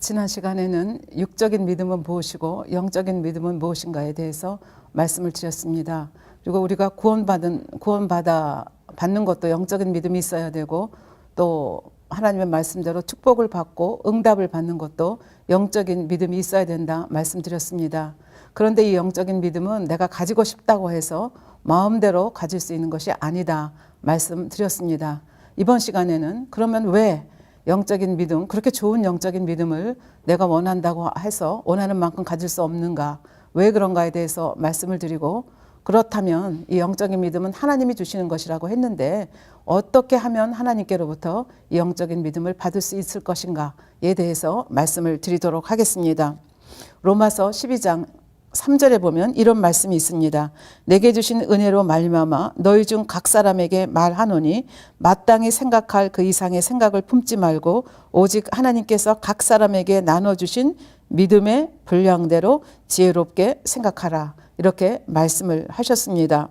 지난 시간에는 육적인 믿음은 무엇이고 영적인 믿음은 무엇인가에 대해서 말씀을 드렸습니다. 그리고 우리가 받는 것도 영적인 믿음이 있어야 되고, 또 하나님의 말씀대로 축복을 받고 응답을 받는 것도 영적인 믿음이 있어야 된다 말씀드렸습니다. 그런데 이 영적인 믿음은 내가 가지고 싶다고 해서 마음대로 가질 수 있는 것이 아니다 말씀드렸습니다. 이번 시간에는 그러면 왜 영적인 믿음, 그렇게 좋은 영적인 믿음을 내가 원한다고 해서 원하는 만큼 가질 수 없는가, 왜 그런가에 대해서 말씀을 드리고, 그렇다면 이 영적인 믿음은 하나님이 주시는 것이라고 했는데 어떻게 하면 하나님께로부터 이 영적인 믿음을 받을 수 있을 것인가에 대해서 말씀을 드리도록 하겠습니다. 로마서 12장 3절에 보면 이런 말씀이 있습니다. 내게 주신 은혜로 말미암아 너희 중 각 사람에게 말하노니 마땅히 생각할 그 이상의 생각을 품지 말고 오직 하나님께서 각 사람에게 나눠주신 믿음의 분량대로 지혜롭게 생각하라. 이렇게 말씀을 하셨습니다.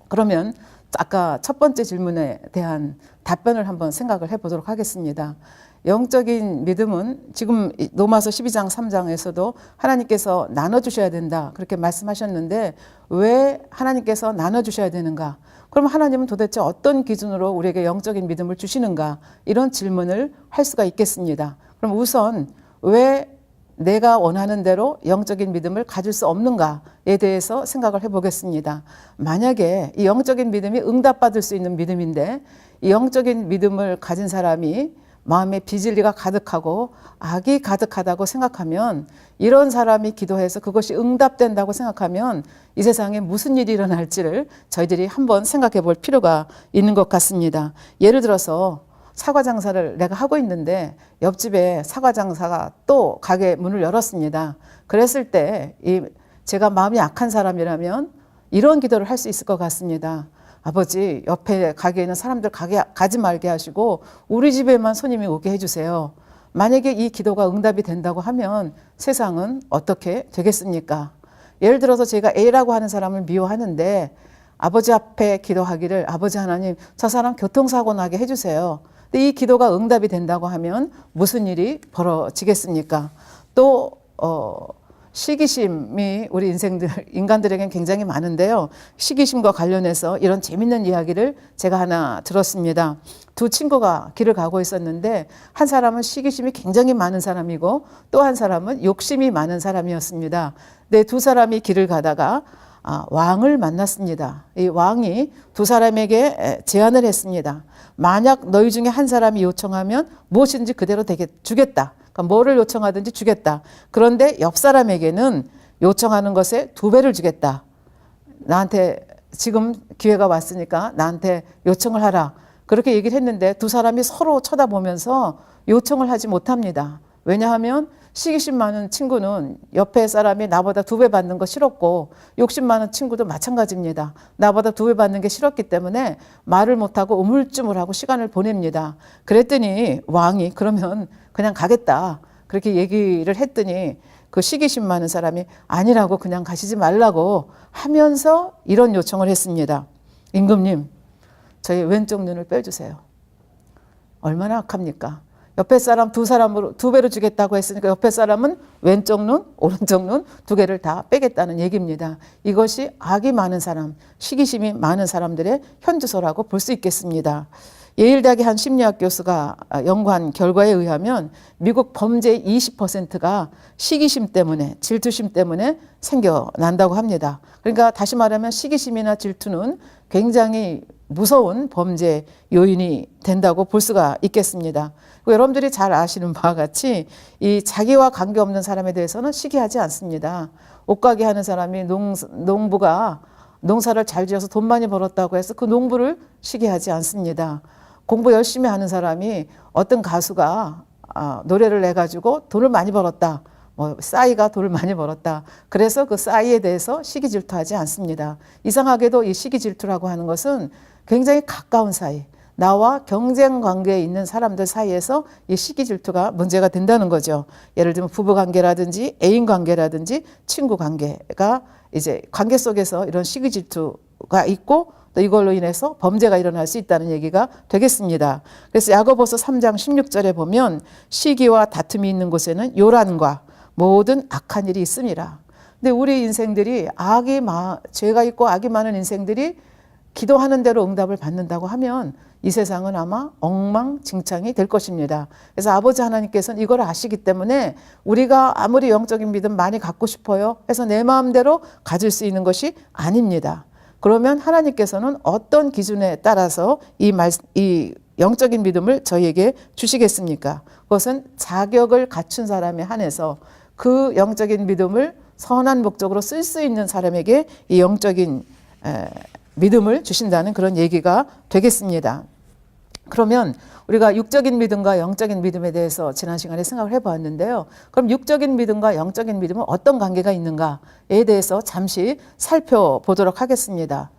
그러면 아까 첫 번째 질문에 대한 답변을 한번 생각을 해보도록 하겠습니다. 영적인 믿음은 지금 로마서 12장 3장에서도 하나님께서 나눠주셔야 된다 그렇게 말씀하셨는데, 왜 하나님께서 나눠주셔야 되는가? 그럼 하나님은 도대체 어떤 기준으로 우리에게 영적인 믿음을 주시는가? 이런 질문을 할 수가 있겠습니다. 그럼 우선 왜 내가 원하는 대로 영적인 믿음을 가질 수 없는가에 대해서 생각을 해보겠습니다. 만약에 이 영적인 믿음이 응답받을 수 있는 믿음인데, 이 영적인 믿음을 가진 사람이 마음에 비진리가 가득하고 악이 가득하다고 생각하면, 이런 사람이 기도해서 그것이 응답된다고 생각하면 이 세상에 무슨 일이 일어날지를 저희들이 한번 생각해 볼 필요가 있는 것 같습니다. 예를 들어서 사과 장사를 내가 하고 있는데 옆집에 사과 장사가 또 가게 문을 열었습니다. 그랬을 때 제가 마음이 약한 사람이라면 이런 기도를 할 수 있을 것 같습니다. 아버지, 옆에 가게에 있는 사람들 가지 말게 하시고 우리 집에만 손님이 오게 해주세요. 만약에 이 기도가 응답이 된다고 하면 세상은 어떻게 되겠습니까? 예를 들어서 제가 A라고 하는 사람을 미워하는데 아버지 앞에 기도하기를, 아버지 하나님, 저 사람 교통사고 나게 해주세요. 근데 이 기도가 응답이 된다고 하면 무슨 일이 벌어지겠습니까? 또 시기심이 우리 인간들에겐 굉장히 많은데요. 시기심과 관련해서 이런 재밌는 이야기를 제가 하나 들었습니다. 두 친구가 길을 가고 있었는데 한 사람은 시기심이 굉장히 많은 사람이고 또 한 사람은 욕심이 많은 사람이었습니다. 근데 두 사람이 길을 가다가 왕을 만났습니다. 이 왕이 두 사람에게 제안을 했습니다. 만약 너희 중에 한 사람이 요청하면 무엇이든지 그대로 주겠다. 그러니까 뭐를 요청하든지 주겠다. 그런데 옆 사람에게는 요청하는 것에 2배를 주겠다. 나한테 지금 기회가 왔으니까 나한테 요청을 하라. 그렇게 얘기를 했는데 두 사람이 서로 쳐다보면서 요청을 하지 못합니다. 왜냐하면 시기심 많은 친구는 옆에 사람이 나보다 2배 받는 거 싫었고, 욕심 많은 친구도 마찬가지입니다. 나보다 2배 받는 게 싫었기 때문에 말을 못하고 우물쭈물하고 시간을 보냅니다. 그랬더니 왕이 그러면 그냥 가겠다 그렇게 얘기를 했더니 그 시기심 많은 사람이 아니라고, 그냥 가시지 말라고 하면서 이런 요청을 했습니다. 임금님, 저희 왼쪽 눈을 빼주세요. 얼마나 악합니까? 옆에 사람 2배로 주겠다고 했으니까 옆에 사람은 왼쪽 눈, 오른쪽 눈 2개를 다 빼겠다는 얘기입니다. 이것이 악이 많은 사람, 시기심이 많은 사람들의 현주소라고 볼 수 있겠습니다. 예일대학의 한 심리학 교수가 연구한 결과에 의하면 미국 범죄의 20%가 시기심 때문에, 질투심 때문에 생겨난다고 합니다. 그러니까 다시 말하면 시기심이나 질투는 굉장히 무서운 범죄 요인이 된다고 볼 수가 있겠습니다. 여러분들이 잘 아시는 바와 같이 이 자기와 관계없는 사람에 대해서는 시기하지 않습니다. 옷가게 하는 사람이 농부가 농사를 잘 지어서 돈 많이 벌었다고 해서 그 농부를 시기하지 않습니다. 공부 열심히 하는 사람이 어떤 가수가 노래를 내가지고 돈을 많이 벌었다. 싸이가 돈을 많이 벌었다. 그래서 그 싸이에 대해서 시기 질투하지 않습니다. 이상하게도 이 시기 질투라고 하는 것은 굉장히 가까운 사이, 나와 경쟁 관계에 있는 사람들 사이에서 이 시기 질투가 문제가 된다는 거죠. 예를 들면 부부 관계라든지 애인 관계라든지 친구 관계가 이제 관계 속에서 이런 시기 질투가 있고, 또 이걸로 인해서 범죄가 일어날 수 있다는 얘기가 되겠습니다. 그래서 야고보서 3장 16절에 보면 시기와 다툼이 있는 곳에는 요란과 모든 악한 일이 있음이라. 근데 우리 인생들이 죄가 있고 악이 많은 인생들이 기도하는 대로 응답을 받는다고 하면 이 세상은 아마 엉망진창이 될 것입니다. 그래서 아버지 하나님께서는 이걸 아시기 때문에 우리가 아무리 영적인 믿음 많이 갖고 싶어요 해서 내 마음대로 가질 수 있는 것이 아닙니다. 그러면 하나님께서는 어떤 기준에 따라서 이 영적인 믿음을 저희에게 주시겠습니까? 그것은 자격을 갖춘 사람에 한해서 그 영적인 믿음을 선한 목적으로 쓸 수 있는 사람에게 이 영적인 믿음을 주신다는 그런 얘기가 되겠습니다. 그러면 우리가 육적인 믿음과 영적인 믿음에 대해서 지난 시간에 생각을 해보았는데요. 그럼 육적인 믿음과 영적인 믿음은 어떤 관계가 있는가에 대해서 잠시 살펴보도록 하겠습니다.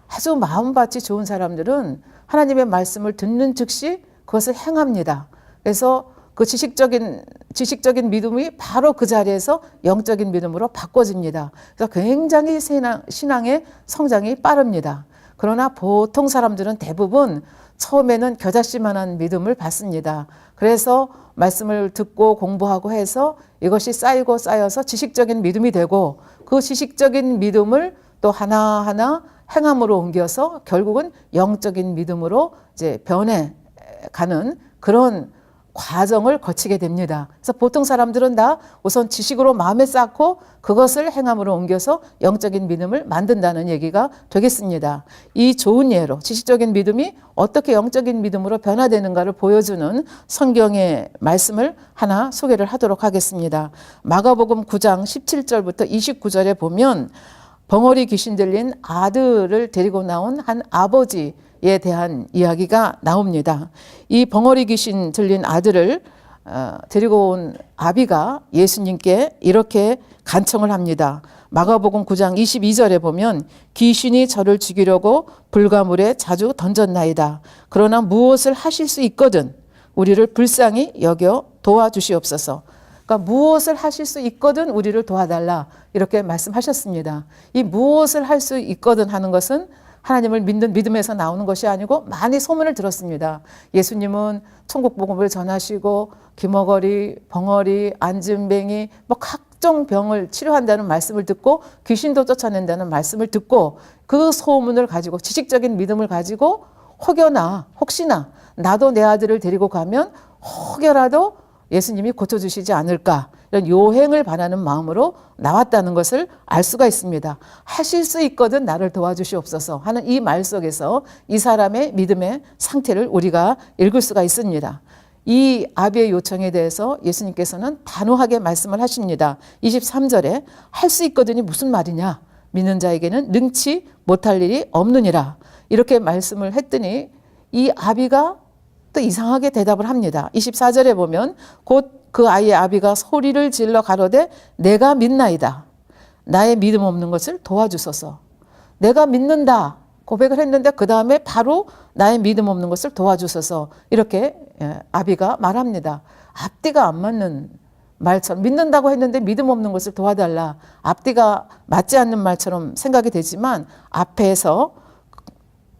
아주 마음밭이 좋은 사람들은 하나님의 말씀을 듣는 즉시 그것을 행합니다. 그래서 그 지식적인 믿음이 바로 그 자리에서 영적인 믿음으로 바꿔집니다. 그래서 굉장히 신앙의 성장이 빠릅니다. 그러나 보통 사람들은 대부분 처음에는 겨자씨만한 믿음을 받습니다. 그래서 말씀을 듣고 공부하고 해서 이것이 쌓이고 쌓여서 지식적인 믿음이 되고 그 지식적인 믿음을 또 하나하나 행함으로 옮겨서 결국은 영적인 믿음으로 이제 변해가는 그런 과정을 거치게 됩니다. 그래서 보통 사람들은 다 우선 지식으로 마음에 쌓고 그것을 행함으로 옮겨서 영적인 믿음을 만든다는 얘기가 되겠습니다. 이 좋은 예로 지식적인 믿음이 어떻게 영적인 믿음으로 변화되는가를 보여주는 성경의 말씀을 하나 소개를 하도록 하겠습니다. 마가복음 9장 17절부터 29절에 보면 벙어리 귀신 들린 아들을 데리고 나온 한 아버지에 대한 이야기가 나옵니다. 이 벙어리 귀신 들린 아들을 데리고 온 아비가 예수님께 이렇게 간청을 합니다. 마가복음 9장 22절에 보면 귀신이 저를 죽이려고 불가물에 자주 던졌나이다. 그러나 무엇을 하실 수 있거든 우리를 불쌍히 여겨 도와주시옵소서. 그러니까 무엇을 하실 수 있거든 우리를 도와달라 이렇게 말씀하셨습니다. 이 무엇을 할 수 있거든 하는 것은 하나님을 믿는 믿음에서 나오는 것이 아니고 많이 소문을 들었습니다. 예수님은 천국 복음을 전하시고 기머거리, 벙어리, 안진뱅이 뭐 각종 병을 치료한다는 말씀을 듣고 귀신도 쫓아낸다는 말씀을 듣고 그 소문을 가지고 지식적인 믿음을 가지고 혹시나 나도 내 아들을 데리고 가면 혹여라도 예수님이 고쳐주시지 않을까 이런 요행을 바라는 마음으로 나왔다는 것을 알 수가 있습니다. 하실 수 있거든 나를 도와주시옵소서 하는 이 말 속에서 이 사람의 믿음의 상태를 우리가 읽을 수가 있습니다. 이 아비의 요청에 대해서 예수님께서는 단호하게 말씀을 하십니다. 23절에 할 수 있거든이 무슨 말이냐 믿는 자에게는 능치 못할 일이 없느니라 이렇게 말씀을 했더니 이 아비가 또 이상하게 대답을 합니다. 24절에 보면 곧 그 아이의 아비가 소리를 질러 가로되 내가 믿나이다. 나의 믿음 없는 것을 도와주소서. 내가 믿는다 고백을 했는데 그 다음에 바로 나의 믿음 없는 것을 도와주소서 이렇게 아비가 말합니다. 앞뒤가 안 맞는 말처럼 믿는다고 했는데 믿음 없는 것을 도와달라. 앞뒤가 맞지 않는 말처럼 생각이 되지만 앞에서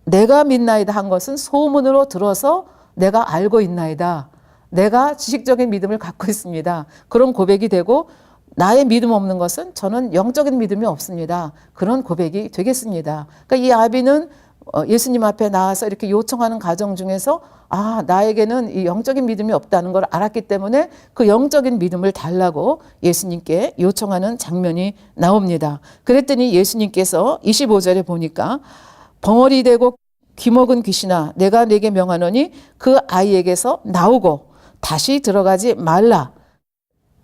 내가 믿나이다 한 것은 소문으로 들어서 내가 알고 있나이다. 내가 지식적인 믿음을 갖고 있습니다. 그런 고백이 되고 나의 믿음 없는 것은 저는 영적인 믿음이 없습니다. 그런 고백이 되겠습니다. 그러니까 이 아비는 예수님 앞에 나와서 이렇게 요청하는 과정 중에서 나에게는 이 영적인 믿음이 없다는 걸 알았기 때문에 그 영적인 믿음을 달라고 예수님께 요청하는 장면이 나옵니다. 그랬더니 예수님께서 25절에 보니까 벙어리 되고 귀먹은 귀신아 내가 네게 명하노니 그 아이에게서 나오고 다시 들어가지 말라.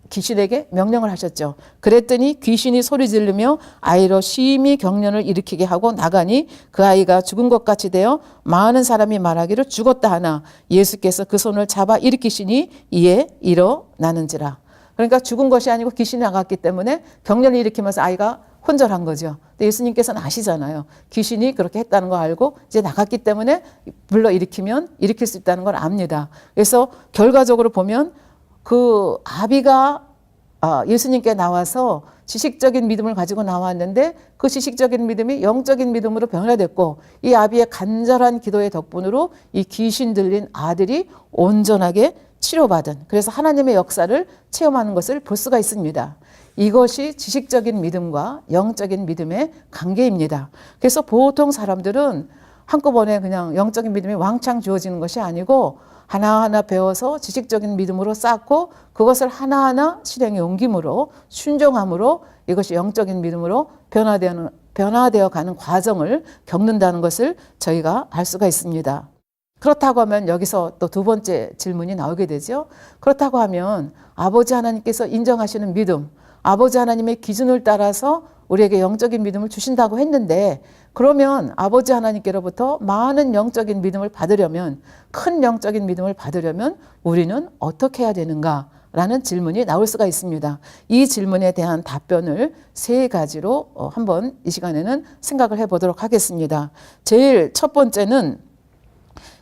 귀신에게 명령을 하셨죠. 그랬더니 귀신이 소리 지르며 아이로 심히 경련을 일으키게 하고 나가니 그 아이가 죽은 것 같이 되어 많은 사람이 말하기를 죽었다 하나 예수께서 그 손을 잡아 일으키시니 이에 일어나는지라. 그러니까 죽은 것이 아니고 귀신이 나갔기 때문에 경련을 일으키면서 아이가 혼절한 거죠. 근데 예수님께서는 아시잖아요. 귀신이 그렇게 했다는 거 알고 이제 나갔기 때문에 불러 일으키면 일으킬 수 있다는 걸 압니다. 그래서 결과적으로 보면 그 예수님께 나와서 지식적인 믿음을 가지고 나왔는데 그 지식적인 믿음이 영적인 믿음으로 변화됐고 이 아비의 간절한 기도의 덕분으로 이 귀신 들린 아들이 온전하게 치료받은, 그래서 하나님의 역사를 체험하는 것을 볼 수가 있습니다. 이것이 지식적인 믿음과 영적인 믿음의 관계입니다. 그래서 보통 사람들은 한꺼번에 그냥 영적인 믿음이 왕창 주어지는 것이 아니고 하나하나 배워서 지식적인 믿음으로 쌓고 그것을 하나하나 실행에 옮김으로 순종함으로 이것이 영적인 믿음으로 변화되어 가는 과정을 겪는다는 것을 저희가 알 수가 있습니다. 그렇다고 하면 여기서 또 두 번째 질문이 나오게 되죠. 그렇다고 하면 아버지 하나님께서 인정하시는 믿음, 아버지 하나님의 기준을 따라서 우리에게 영적인 믿음을 주신다고 했는데, 그러면 아버지 하나님께로부터 많은 영적인 믿음을 받으려면, 큰 영적인 믿음을 받으려면 우리는 어떻게 해야 되는가? 라는 질문이 나올 수가 있습니다. 이 질문에 대한 답변을 세 가지로 한번 이 시간에는 생각을 해보도록 하겠습니다. 제일 첫 번째는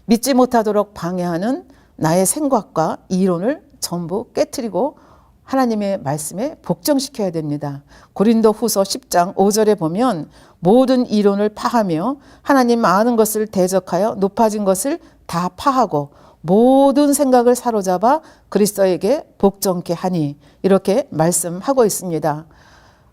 믿지 못하도록 방해하는 나의 생각과 이론을 전부 깨트리고 하나님의 말씀에 복종시켜야 됩니다. 고린도 후서 10장 5절에 보면 모든 이론을 파하며 하나님 아는 것을 대적하여 높아진 것을 다 파하고 모든 생각을 사로잡아 그리스도에게 복종케 하니, 이렇게 말씀하고 있습니다.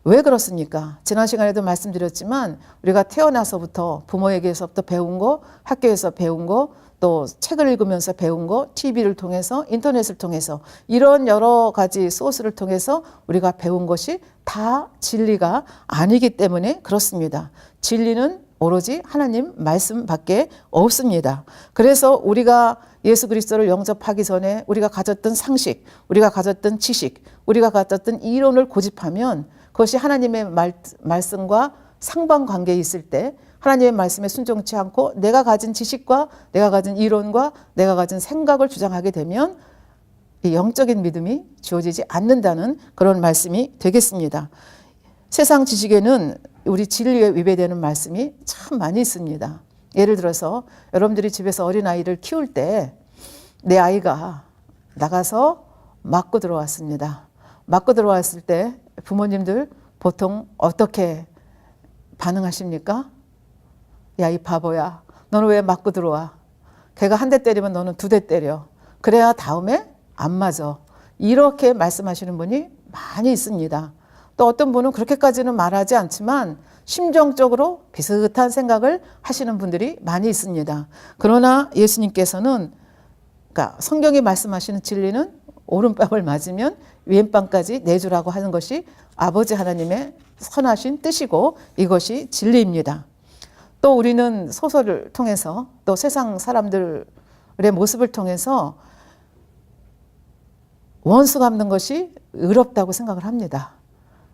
왜 그렇습니까? 지난 시간에도 말씀드렸지만 우리가 태어나서부터 부모에게서부터 배운 거, 학교에서 배운 거, 또 책을 읽으면서 배운 거, TV를 통해서, 인터넷을 통해서, 이런 여러 가지 소스를 통해서 우리가 배운 것이 다 진리가 아니기 때문에 그렇습니다. 진리는 오로지 하나님 말씀밖에 없습니다. 그래서 우리가 예수 그리스도를 영접하기 전에 우리가 가졌던 상식, 우리가 가졌던 지식, 우리가 가졌던 이론을 고집하면 그것이 하나님의 말씀과 상반관계에 있을 때 하나님의 말씀에 순종치 않고 내가 가진 지식과 내가 가진 이론과 내가 가진 생각을 주장하게 되면 이 영적인 믿음이 주어지지 않는다는 그런 말씀이 되겠습니다. 세상 지식에는 우리 진리에 위배되는 말씀이 참 많이 있습니다. 예를 들어서 여러분들이 집에서 어린아이를 키울 때 내 아이가 나가서 맞고 들어왔습니다. 맞고 들어왔을 때 부모님들 보통 어떻게 반응하십니까? 야, 이 바보야, 너는 왜 맞고 들어와? 걔가 한 대 때리면 너는 두 대 때려. 그래야 다음에 안 맞아. 이렇게 말씀하시는 분이 많이 있습니다. 또 어떤 분은 그렇게까지는 말하지 않지만 심정적으로 비슷한 생각을 하시는 분들이 많이 있습니다. 그러나 예수님께서는, 그러니까 성경이 말씀하시는 진리는 오른뺨을 맞으면 왼뺨까지 내주라고 하는 것이 아버지 하나님의 선하신 뜻이고 이것이 진리입니다. 또 우리는 소설을 통해서 또 세상 사람들의 모습을 통해서 원수 갚는 것이 의롭다고 생각을 합니다.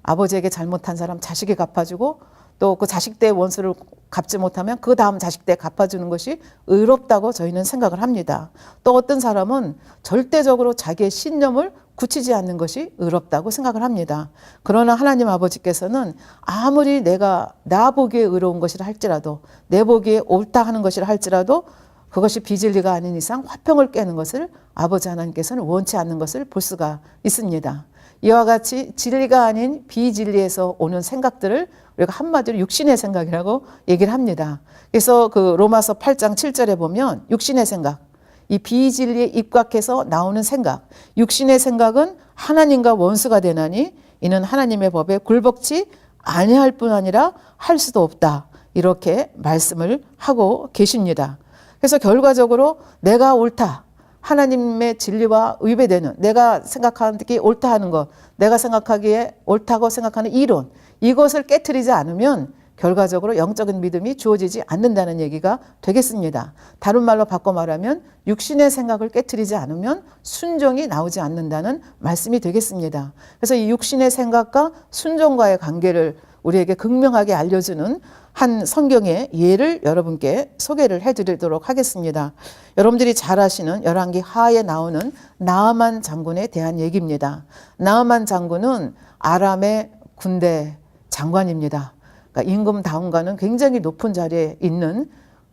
아버지에게 잘못한 사람 자식이 갚아주고 또 그 자식 때 원수를 갚지 못하면 그 다음 자식 때 갚아주는 것이 의롭다고 저희는 생각을 합니다. 또 어떤 사람은 절대적으로 자기의 신념을 굳히지 않는 것이 의롭다고 생각을 합니다. 그러나 하나님 아버지께서는 아무리 내가 나 보기에 의로운 것이라 할지라도, 내 보기에 옳다 하는 것이라 할지라도 그것이 비진리가 아닌 이상 화평을 깨는 것을 아버지 하나님께서는 원치 않는 것을 볼 수가 있습니다. 이와 같이 진리가 아닌 비진리에서 오는 생각들을 우리가 한마디로 육신의 생각이라고 얘기를 합니다. 그래서 그 로마서 8장 7절에 보면 육신의 생각, 이 비진리에 입각해서 나오는 생각, 육신의 생각은 하나님과 원수가 되나니 이는 하나님의 법에 굴복치 아니할 뿐 아니라 할 수도 없다. 이렇게 말씀을 하고 계십니다. 그래서 결과적으로 내가 옳다, 하나님의 진리와 위배되는, 내가 생각하는 게 옳다 하는 것, 내가 생각하기에 옳다고 생각하는 이론, 이것을 깨트리지 않으면 결과적으로 영적인 믿음이 주어지지 않는다는 얘기가 되겠습니다. 다른 말로 바꿔 말하면 육신의 생각을 깨트리지 않으면 순종이 나오지 않는다는 말씀이 되겠습니다. 그래서 이 육신의 생각과 순종과의 관계를 우리에게 극명하게 알려주는 한 성경의 예를 여러분께 소개를 해드리도록 하겠습니다. 여러분들이 잘 아시는 열왕기 하에 나오는 나아만 장군에 대한 얘기입니다. 나아만 장군은 아람의 군대 장관입니다. 그러니까 임금 다음과는 굉장히 높은 자리에 있는,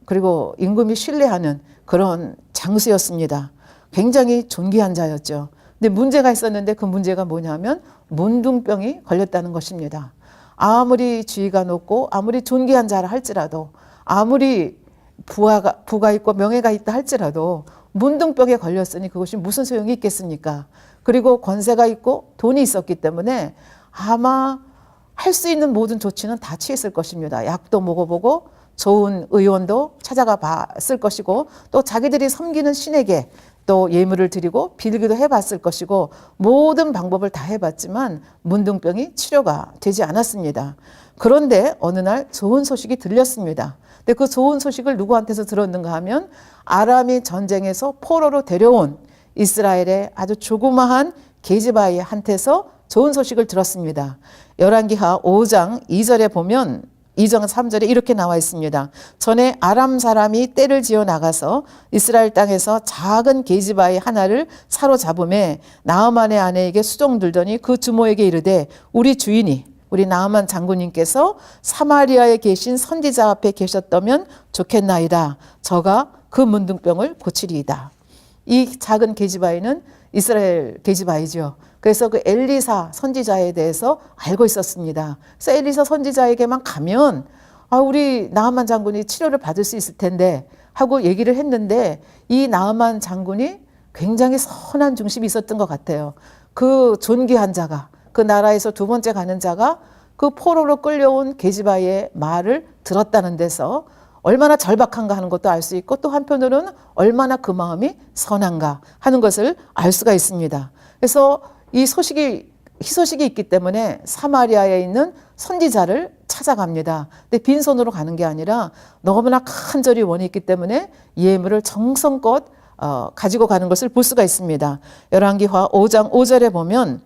그리고 임금이 신뢰하는 그런 장수였습니다. 굉장히 존귀한 자였죠. 근데 문제가 있었는데 그 문제가 뭐냐면 문둥병이 걸렸다는 것입니다. 아무리 지위가 높고 아무리 존귀한 자라 할지라도 아무리 부가 있고 명예가 있다 할지라도 문둥병에 걸렸으니 그것이 무슨 소용이 있겠습니까? 그리고 권세가 있고 돈이 있었기 때문에 아마 할 수 있는 모든 조치는 다 취했을 것입니다. 약도 먹어보고 좋은 의원도 찾아가 봤을 것이고 또 자기들이 섬기는 신에게 또 예물을 드리고 빌기도 해봤을 것이고 모든 방법을 다 해봤지만 문둥병이 치료가 되지 않았습니다. 그런데 어느 날 좋은 소식이 들렸습니다. 근데 그 좋은 소식을 누구한테서 들었는가 하면 아람이 전쟁에서 포로로 데려온 이스라엘의 아주 조그마한 게지바이한테서 좋은 소식을 들었습니다. 열왕기하 5장 2절에 보면 2장 3절에 이렇게 나와 있습니다. 전에 아람 사람이 떼를 지어 나가서 이스라엘 땅에서 작은 게지바이 하나를 사로잡음에 나아만의 아내에게 수종 들더니 그 주모에게 이르되 우리 주인이 우리 나아만 장군님께서 사마리아에 계신 선지자 앞에 계셨다면 좋겠나이다. 저가 그 문둥병을 고치리이다. 이 작은 게지바이는 이스라엘 게지바이죠. 그래서 그 엘리사 선지자에 대해서 알고 있었습니다. 그래서 엘리사 선지자에게만 가면 우리 나아만 장군이 치료를 받을 수 있을 텐데 하고 얘기를 했는데 이 나아만 장군이 굉장히 선한 중심이 있었던 것 같아요. 그 존귀한 자가 그 나라에서 두 번째 가는 자가 그 포로로 끌려온 게지바의 말을 들었다는 데서 얼마나 절박한가 하는 것도 알 수 있고 또 한편으로는 얼마나 그 마음이 선한가 하는 것을 알 수가 있습니다. 그래서 이 희소식이 있기 때문에 사마리아에 있는 선지자를 찾아갑니다. 근데 빈손으로 가는 게 아니라 너무나 간절히 원이 있기 때문에 예물을 정성껏 가지고 가는 것을 볼 수가 있습니다. 열왕기하 5장 5절에 보면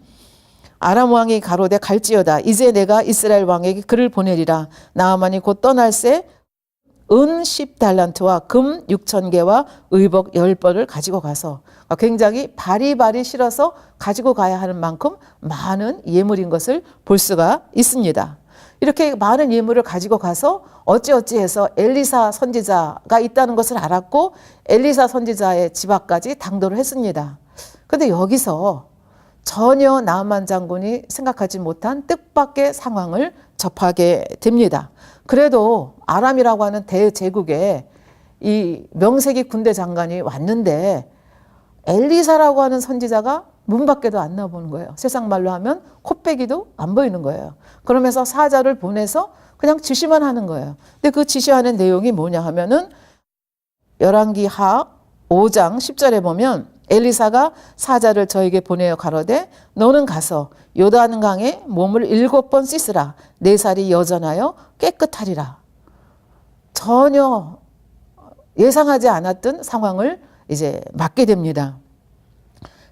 아람 왕이 가로되 갈지어다. 이제 내가 이스라엘 왕에게 글을 보내리라. 나아만이 곧 떠날새 은 10달란트와 금 6,000개와 의복 10벌을 가지고 가서 굉장히 바리바리 실어서 가지고 가야 하는 만큼 많은 예물인 것을 볼 수가 있습니다. 이렇게 많은 예물을 가지고 가서 어찌어찌해서 엘리사 선지자가 있다는 것을 알았고 엘리사 선지자의 집 앞까지 당도를 했습니다. 그런데 여기서 전혀 나아만 장군이 생각하지 못한 뜻밖의 상황을 접하게 됩니다. 그래도 아람이라고 하는 대제국에 이 명색이 군대 장관이 왔는데 엘리사라고 하는 선지자가 문 밖에도 안 나보는 거예요. 세상 말로 하면 코빼기도 안 보이는 거예요. 그러면서 사자를 보내서 그냥 지시만 하는 거예요. 근데 그 지시하는 내용이 뭐냐 하면은 열왕기하 5장 10절에 보면 엘리사가 사자를 저에게 보내어 가로되 너는 가서 요단강에 몸을 7번 씻으라. 내 살이 여전하여 깨끗하리라. 전혀 예상하지 않았던 상황을 이제 맞게 됩니다.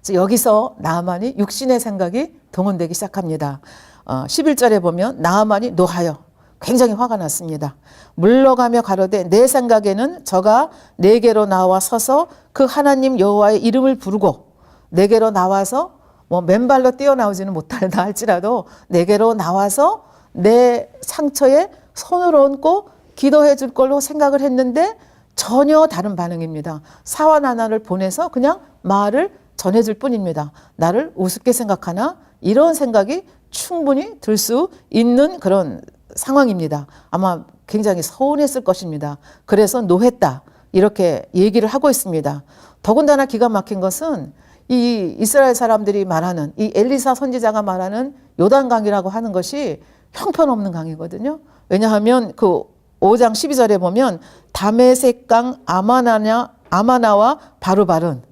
그래서 여기서 나아만이 육신의 생각이 동원되기 시작합니다. 11절에 보면 나아만이 노하여 굉장히 화가 났습니다. 물러가며 가로되 내 생각에는 저가 내게로 나와 서서 그 하나님 여호와의 이름을 부르고 내게로 나와서 뭐 맨발로 뛰어나오지는 못한다 할지라도 내게로 나와서 내 상처에 손을 얹고 기도해 줄 걸로 생각을 했는데 전혀 다른 반응입니다. 사환 하나를 보내서 그냥 말을 전해줄 뿐입니다. 나를 우습게 생각하나 이런 생각이 충분히 들 수 있는 그런 상황입니다. 아마 굉장히 서운했을 것입니다. 그래서 노했다 이렇게 얘기를 하고 있습니다. 더군다나 기가 막힌 것은 이 이스라엘 사람들이 말하는 이 엘리사 선지자가 말하는 요단강이라고 하는 것이 형편없는 강이거든요. 왜냐하면 그 5장 12절에 보면 다메섹강 아마나와 바루발은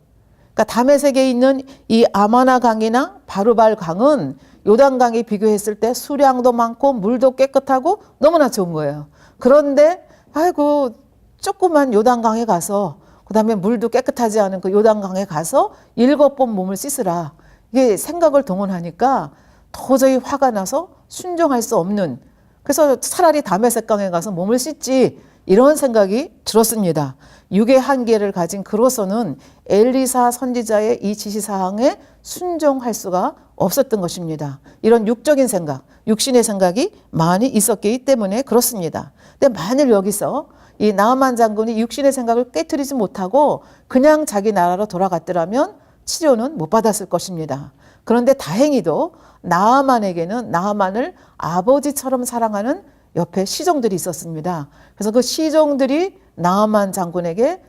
그러니까 다메섹에 있는 이 아마나 강이나 바루발 강은 요단강에 비교했을 때 수량도 많고 물도 깨끗하고 너무나 좋은 거예요. 그런데 아이고 조그만 요단강에 가서 그다음에 물도 깨끗하지 않은 그 요단강에 가서 7번 몸을 씻으라. 이게 생각을 동원하니까 도저히 화가 나서 순종할 수 없는 그래서 차라리 다메섹강에 가서 몸을 씻지 이런 생각이 들었습니다. 육의 한계를 가진 그로서는 엘리사 선지자의 이 지시사항에 순종할 수가 없었던 것입니다. 이런 육적인 생각, 육신의 생각이 많이 있었기 때문에 그렇습니다. 근데 만일 여기서 이 나아만 장군이 육신의 생각을 깨트리지 못하고 그냥 자기 나라로 돌아갔더라면 치료는 못 받았을 것입니다. 그런데 다행히도 나아만에게는 나아만을 아버지처럼 사랑하는 옆에 시종들이 있었습니다. 그래서 그 시종들이 나아만 장군에게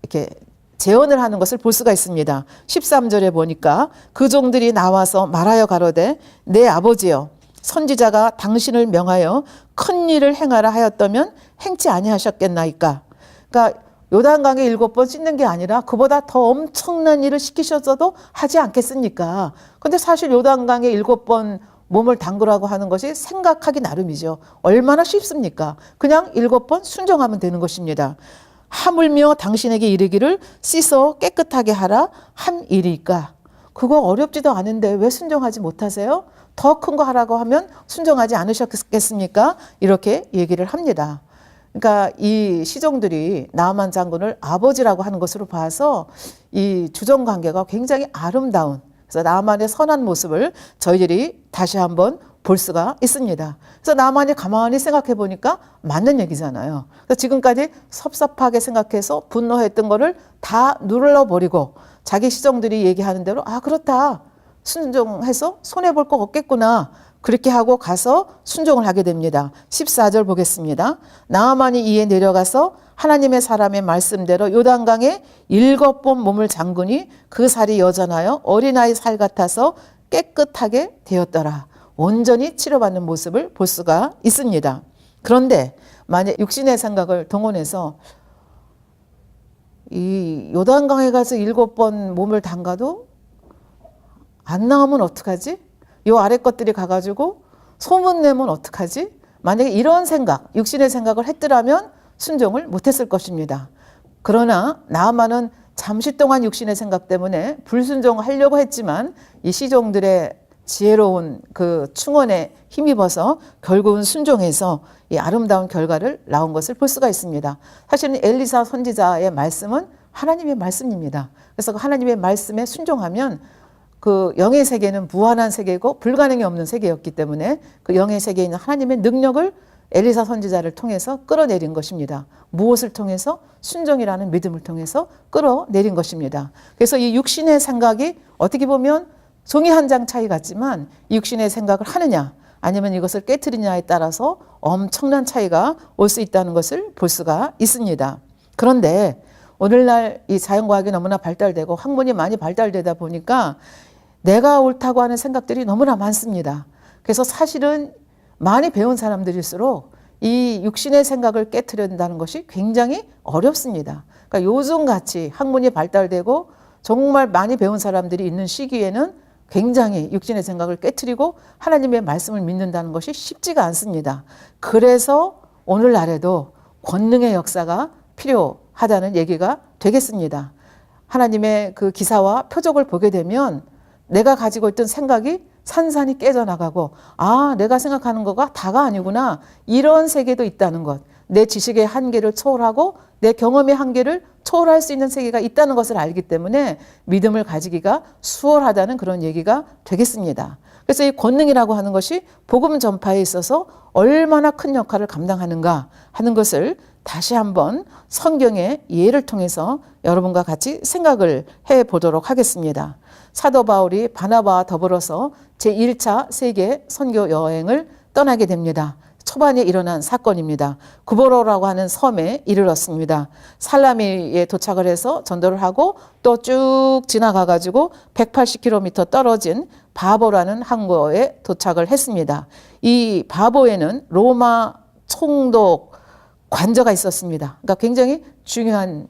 이렇게 제언을 하는 것을 볼 수가 있습니다. 13절에 보니까 그 종들이 나와서 말하여 가로되 내 아버지여 선지자가 당신을 명하여 큰 일을 행하라 하였다면 행치 아니하셨겠나이까. 그러니까 요단강에 7번 씻는 게 아니라 그보다 더 엄청난 일을 시키셨어도 하지 않겠습니까? 근데 사실 요단강에 7번 몸을 담그라고 하는 것이 생각하기 나름이죠. 얼마나 쉽습니까? 그냥 7번 순종하면 되는 것입니다. 하물며 당신에게 이르기를 씻어 깨끗하게 하라 한 일이니까. 그거 어렵지도 않은데 왜 순종하지 못하세요? 더 큰 거 하라고 하면 순종하지 않으셨겠습니까? 이렇게 얘기를 합니다. 그러니까 이 시종들이 나아만 장군을 아버지라고 하는 것으로 봐서 이 주종 관계가 굉장히 아름다운, 그래서 나아만의 선한 모습을 저희들이 다시 한번 볼 수가 있습니다. 그래서 나아만이 가만히 생각해 보니까 맞는 얘기잖아요. 그래서 지금까지 섭섭하게 생각해서 분노했던 거를 다 눌러버리고 자기 시종들이 얘기하는 대로 아 그렇다 순종해서 손해볼 거 없겠구나 그렇게 하고 가서 순종을 하게 됩니다. 14절 보겠습니다. 나아만이 이에 내려가서 하나님의 사람의 말씀대로 요단강에 7번 몸을 잠그니 그 살이 여전하여 어린아이 살 같아서 깨끗하게 되었더라. 온전히 치료받는 모습을 볼 수가 있습니다. 그런데 만약 육신의 생각을 동원해서 이 요단강에 가서 7번 몸을 담가도 안 나오면 어떡하지? 요 아래 것들이 가가지고 소문내면 어떡하지? 만약에 이런 생각, 육신의 생각을 했더라면 순종을 못했을 것입니다. 그러나 나아만은 잠시 동안 육신의 생각 때문에 불순종하려고 했지만 이 시종들의 지혜로운 그 충언에 힘입어서 결국은 순종해서 이 아름다운 결과를 나온 것을 볼 수가 있습니다. 사실은 엘리사 선지자의 말씀은 하나님의 말씀입니다. 그래서 그 하나님의 말씀에 순종하면 그 영의 세계는 무한한 세계고 불가능이 없는 세계였기 때문에 그 영의 세계에 있는 하나님의 능력을 엘리사 선지자를 통해서 끌어내린 것입니다. 무엇을 통해서? 순종이라는 믿음을 통해서 끌어내린 것입니다. 그래서 이 육신의 생각이 어떻게 보면 종이 한 장 차이 같지만 이 육신의 생각을 하느냐 아니면 이것을 깨트리냐에 따라서 엄청난 차이가 올 수 있다는 것을 볼 수가 있습니다. 그런데 오늘날 이 자연과학이 너무나 발달되고 학문이 많이 발달되다 보니까 내가 옳다고 하는 생각들이 너무나 많습니다. 그래서 사실은 많이 배운 사람들일수록 이 육신의 생각을 깨트린다는 것이 굉장히 어렵습니다. 그러니까 요즘같이 학문이 발달되고 정말 많이 배운 사람들이 있는 시기에는 굉장히 육신의 생각을 깨트리고 하나님의 말씀을 믿는다는 것이 쉽지가 않습니다. 그래서 오늘날에도 권능의 역사가 필요하다는 얘기가 되겠습니다. 하나님의 그 기사와 표적을 보게 되면 내가 가지고 있던 생각이 산산이 깨져나가고 아 내가 생각하는 거가 다가 아니구나 이런 세계도 있다는 것, 내 지식의 한계를 초월하고 내 경험의 한계를 초월할 수 있는 세계가 있다는 것을 알기 때문에 믿음을 가지기가 수월하다는 그런 얘기가 되겠습니다. 그래서 이 권능이라고 하는 것이 복음 전파에 있어서 얼마나 큰 역할을 감당하는가 하는 것을 다시 한번 성경의 예를 통해서 여러분과 같이 생각을 해보도록 하겠습니다. 사도 바울이 바나바와 더불어서 제1차 세계 선교 여행을 떠나게 됩니다. 초반에 일어난 사건입니다. 구보로라고 하는 섬에 이르렀습니다. 살라미에 도착을 해서 전도를 하고 또 쭉 지나가 가지고 180km 떨어진 바보라는 항구에 도착을 했습니다. 이 바보에는 로마 총독 관저가 있었습니다. 그러니까 굉장히 중요한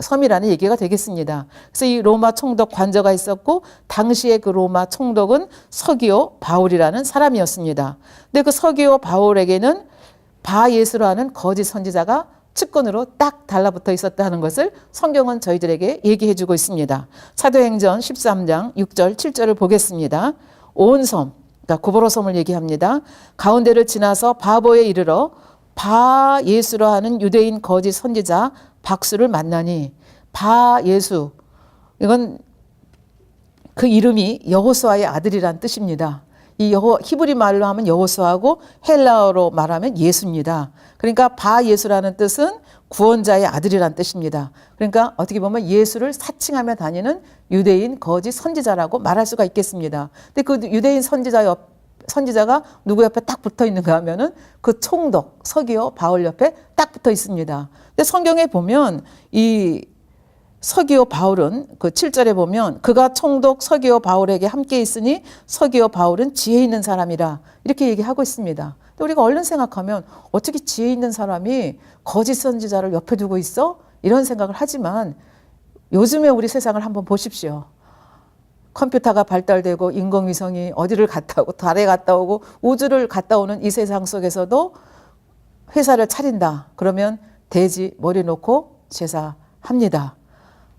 섬이라는 얘기가 되겠습니다. 그래서 이 로마 총독 관저가 있었고 당시에 그 로마 총독은 서기오 바울이라는 사람이었습니다. 근데 그 서기오 바울에게는 바예수라는 거짓 선지자가 측근으로 딱 달라붙어 있었다는 것을 성경은 저희들에게 얘기해 주고 있습니다. 사도행전 13장 6절 7절을 보겠습니다. 온 섬, 그러니까 구보로 섬을 얘기합니다. 가운데를 지나서 바보에 이르러 바예수라 하는 유대인 거짓 선지자 박수를 만나니, 바예수, 이건 그 이름이 여호수아의 아들이란 뜻입니다. 이 히브리 말로 하면 여호수아고 헬라어로 말하면 예수입니다. 그러니까 바 예수라는 뜻은 구원자의 아들이란 뜻입니다. 그러니까 어떻게 보면 예수를 사칭하며 다니는 유대인 거짓 선지자라고 말할 수가 있겠습니다. 근데 그 유대인 선지자가 누구 옆에 딱 붙어 있는가 하면은 그 총독 서기오 바울 옆에 딱 붙어 있습니다. 근데 성경에 보면 이 서기오 바울은 그 7절에 보면 그가 총독 서기오 바울에게 함께 있으니 서기오 바울은 지혜 있는 사람이라 이렇게 얘기하고 있습니다. 근데 우리가 얼른 생각하면 어떻게 지혜 있는 사람이 거짓 선지자를 옆에 두고 있어? 이런 생각을 하지만 요즘에 우리 세상을 한번 보십시오. 컴퓨터가 발달되고 인공위성이 어디를 갔다 오고 달에 갔다 오고 우주를 갔다 오는 이 세상 속에서도 회사를 차린다. 그러면 돼지 머리 놓고 제사합니다.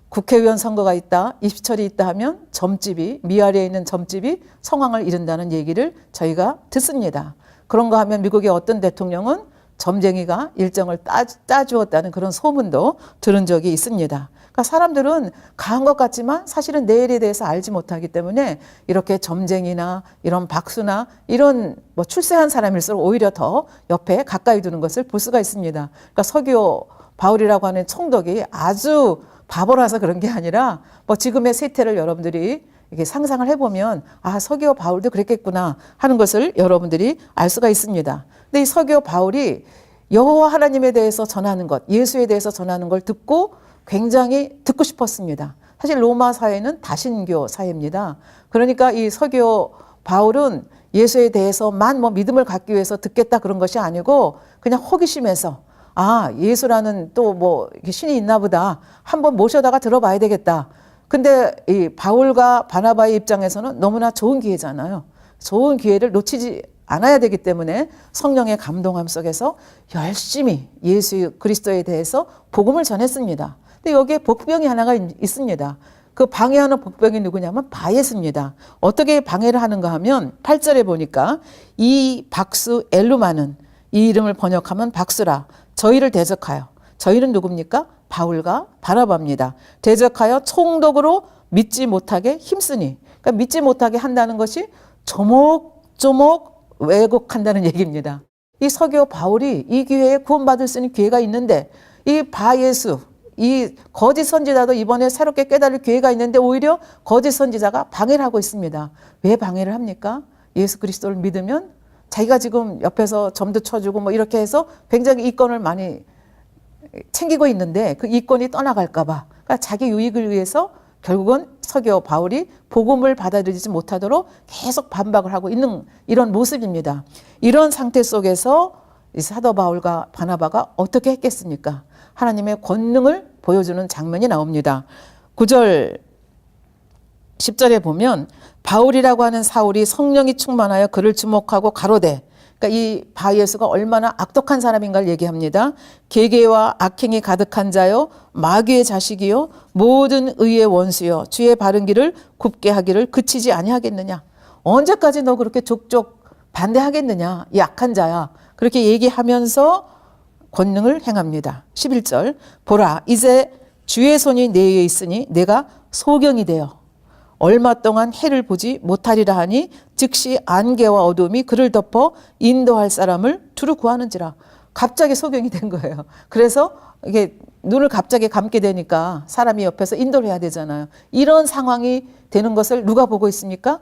국회의원 선거가 있다, 입시철이 있다 하면 점집이, 미아리에 있는 점집이 성황을 이룬다는 얘기를 저희가 듣습니다. 그런가 하면 미국의 어떤 대통령은 점쟁이가 일정을 따주었다는 그런 소문도 들은 적이 있습니다. 그러니까 사람들은 강한 것 같지만 사실은 내일에 대해서 알지 못하기 때문에 이렇게 점쟁이나 이런 박수나 이런 뭐 출세한 사람일수록 오히려 더 옆에 가까이 두는 것을 볼 수가 있습니다. 그러니까 서기오 바울이라고 하는 총독이 아주 바보라서 그런 게 아니라 뭐 지금의 세태를 여러분들이 이렇게 상상을 해보면 아 서기오 바울도 그랬겠구나 하는 것을 여러분들이 알 수가 있습니다. 근데 이 서기오 바울이 여호와 하나님에 대해서 전하는 것, 예수에 대해서 전하는 걸 듣고 굉장히 듣고 싶었습니다. 사실 로마 사회는 다신교 사회입니다. 그러니까 이 서기오 바울은 예수에 대해서만 뭐 믿음을 갖기 위해서 듣겠다 그런 것이 아니고 그냥 호기심에서 아 예수라는 또 뭐 신이 있나 보다 한번 모셔다가 들어봐야 되겠다. 근데 이 바울과 바나바의 입장에서는 너무나 좋은 기회잖아요. 좋은 기회를 놓치지 않아야 되기 때문에 성령의 감동함 속에서 열심히 예수 그리스도에 대해서 복음을 전했습니다. 근데 여기에 복병이 하나가 있습니다. 그 방해하는 복병이 누구냐면 바예수입니다. 어떻게 방해를 하는가 하면 8절에 보니까 이 박수 엘루마는 이 이름을 번역하면 박수라 저희를 대적하여 저희는 누굽니까? 바울과 바나바입니다. 대적하여 총독으로 믿지 못하게 힘쓰니 그러니까 믿지 못하게 한다는 것이 조목조목 왜곡한다는 얘기입니다. 이 서기오 바울이 이 기회에 구원받을 수 있는 기회가 있는데 이 바예수 이 거짓 선지자도 이번에 새롭게 깨달을 기회가 있는데 오히려 거짓 선지자가 방해를 하고 있습니다. 왜 방해를 합니까? 예수 그리스도를 믿으면 자기가 지금 옆에서 점도 쳐주고 뭐 이렇게 해서 굉장히 이권을 많이 챙기고 있는데 그 이권이 떠나갈까 봐 그러니까 자기 유익을 위해서 결국은 서기오 바울이 복음을 받아들이지 못하도록 계속 반박을 하고 있는 이런 모습입니다. 이런 상태 속에서 사도 바울과 바나바가 어떻게 했겠습니까? 하나님의 권능을 보여주는 장면이 나옵니다. 9절 10절에 보면 바울이라고 하는 사울이 성령이 충만하여 그를 주목하고 가로되 그러니까 이 바예수가 얼마나 악독한 사람인가를 얘기합니다. 계계와 악행이 가득한 자요 마귀의 자식이요 모든 의의 원수요 주의 바른 길을 굽게 하기를 그치지 아니하겠느냐. 언제까지 너 그렇게 족족 반대하겠느냐. 이 악한 자야. 그렇게 얘기하면서 권능을 행합니다. 11절 보라 이제 주의 손이 내 위에 있으니 내가 소경이 되어 얼마 동안 해를 보지 못하리라 하니 즉시 안개와 어둠이 그를 덮어 인도할 사람을 두루 구하는지라. 갑자기 소경이 된 거예요. 그래서 이게 눈을 갑자기 감게 되니까 사람이 옆에서 인도를 해야 되잖아요. 이런 상황이 되는 것을 누가 보고 있습니까?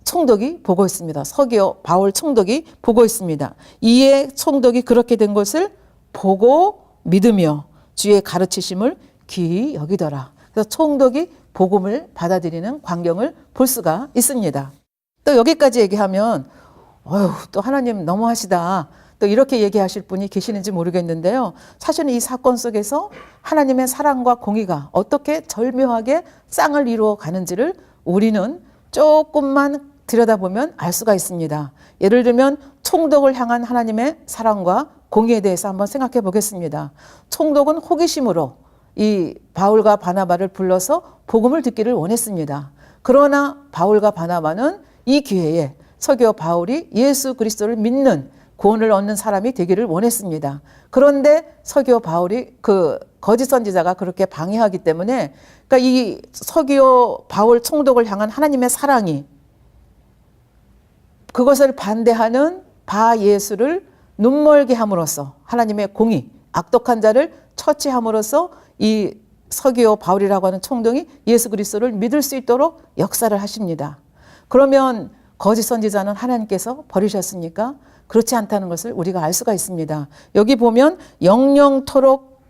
총독이 보고 있습니다. 서기오 바울 총독이 보고 있습니다. 이에 총독이 그렇게 된 것을 보고 믿으며 주의 가르치심을 귀히 여기더라. 그래서 총독이 복음을 받아들이는 광경을 볼 수가 있습니다. 또 여기까지 얘기하면 어휴 또 하나님 너무하시다. 또 이렇게 얘기하실 분이 계시는지 모르겠는데요. 사실은 이 사건 속에서 하나님의 사랑과 공의가 어떻게 절묘하게 쌍을 이루어 가는지를 우리는 조금만 들여다보면 알 수가 있습니다. 예를 들면 총독을 향한 하나님의 사랑과 공의에 대해서 한번 생각해 보겠습니다. 총독은 호기심으로 이 바울과 바나바를 불러서 복음을 듣기를 원했습니다. 그러나 바울과 바나바는 이 기회에 서기오 바울이 예수 그리스도를 믿는 구원을 얻는 사람이 되기를 원했습니다. 그런데 서기오 바울이 그 거짓 선지자가 그렇게 방해하기 때문에 그러니까 이 서기오 바울 총독을 향한 하나님의 사랑이 그것을 반대하는 바 예수를 눈멀게 함으로써 하나님의 공의, 악독한 자를 처치함으로써 이 서기오 바울이라고 하는 총독이 예수 그리스도를 믿을 수 있도록 역사를 하십니다. 그러면 거짓 선지자는 하나님께서 버리셨습니까? 그렇지 않다는 것을 우리가 알 수가 있습니다. 여기 보면 영영토록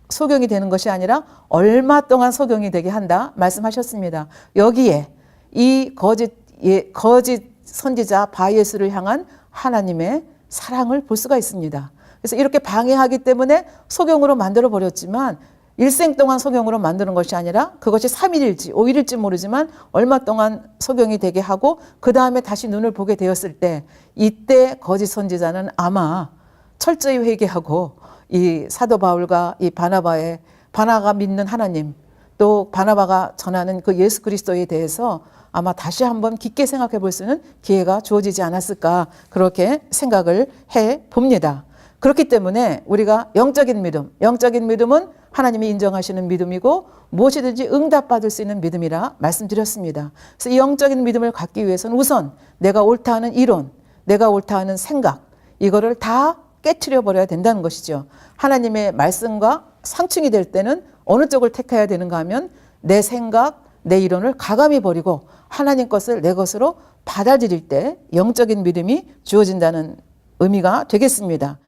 소경이 되는 것이 아니라 얼마 동안 소경이 되게 한다 말씀하셨습니다. 여기에 이 거짓 선지자 바예수를 향한 하나님의 사랑을 볼 수가 있습니다. 그래서 이렇게 방해하기 때문에 소경으로 만들어 버렸지만 일생 동안 소경으로 만드는 것이 아니라 그것이 3일일지 5일일지 모르지만 얼마 동안 소경이 되게 하고 그 다음에 다시 눈을 보게 되었을 때 이때 거짓 선지자는 아마 철저히 회개하고 이 사도 바울과 이 바나바가 믿는 하나님 또 바나바가 전하는 그 예수 그리스도에 대해서 아마 다시 한번 깊게 생각해 볼 수 있는 기회가 주어지지 않았을까 그렇게 생각을 해 봅니다. 그렇기 때문에 우리가 영적인 믿음은 하나님이 인정하시는 믿음이고 무엇이든지 응답받을 수 있는 믿음이라 말씀드렸습니다. 그래서 이 영적인 믿음을 갖기 위해서는 우선 내가 옳다 하는 이론, 내가 옳다 하는 생각 이거를 다 깨트려 버려야 된다는 것이죠. 하나님의 말씀과 상충이 될 때는 어느 쪽을 택해야 되는가 하면 내 생각, 내 이론을 가감히 버리고 하나님 것을 내 것으로 받아들일 때 영적인 믿음이 주어진다는 의미가 되겠습니다.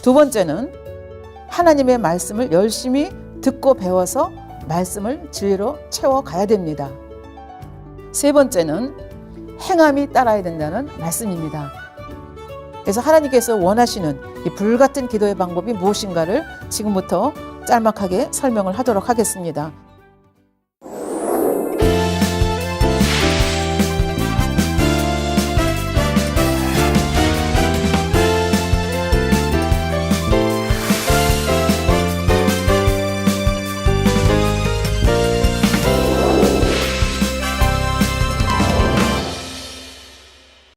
두 번째는 하나님의 말씀을 열심히 듣고 배워서 말씀을 진리로 채워가야 됩니다. 세 번째는 행함이 따라야 된다는 말씀입니다. 그래서 하나님께서 원하시는 이 불같은 기도의 방법이 무엇인가를 지금부터 짤막하게 설명을 하도록 하겠습니다.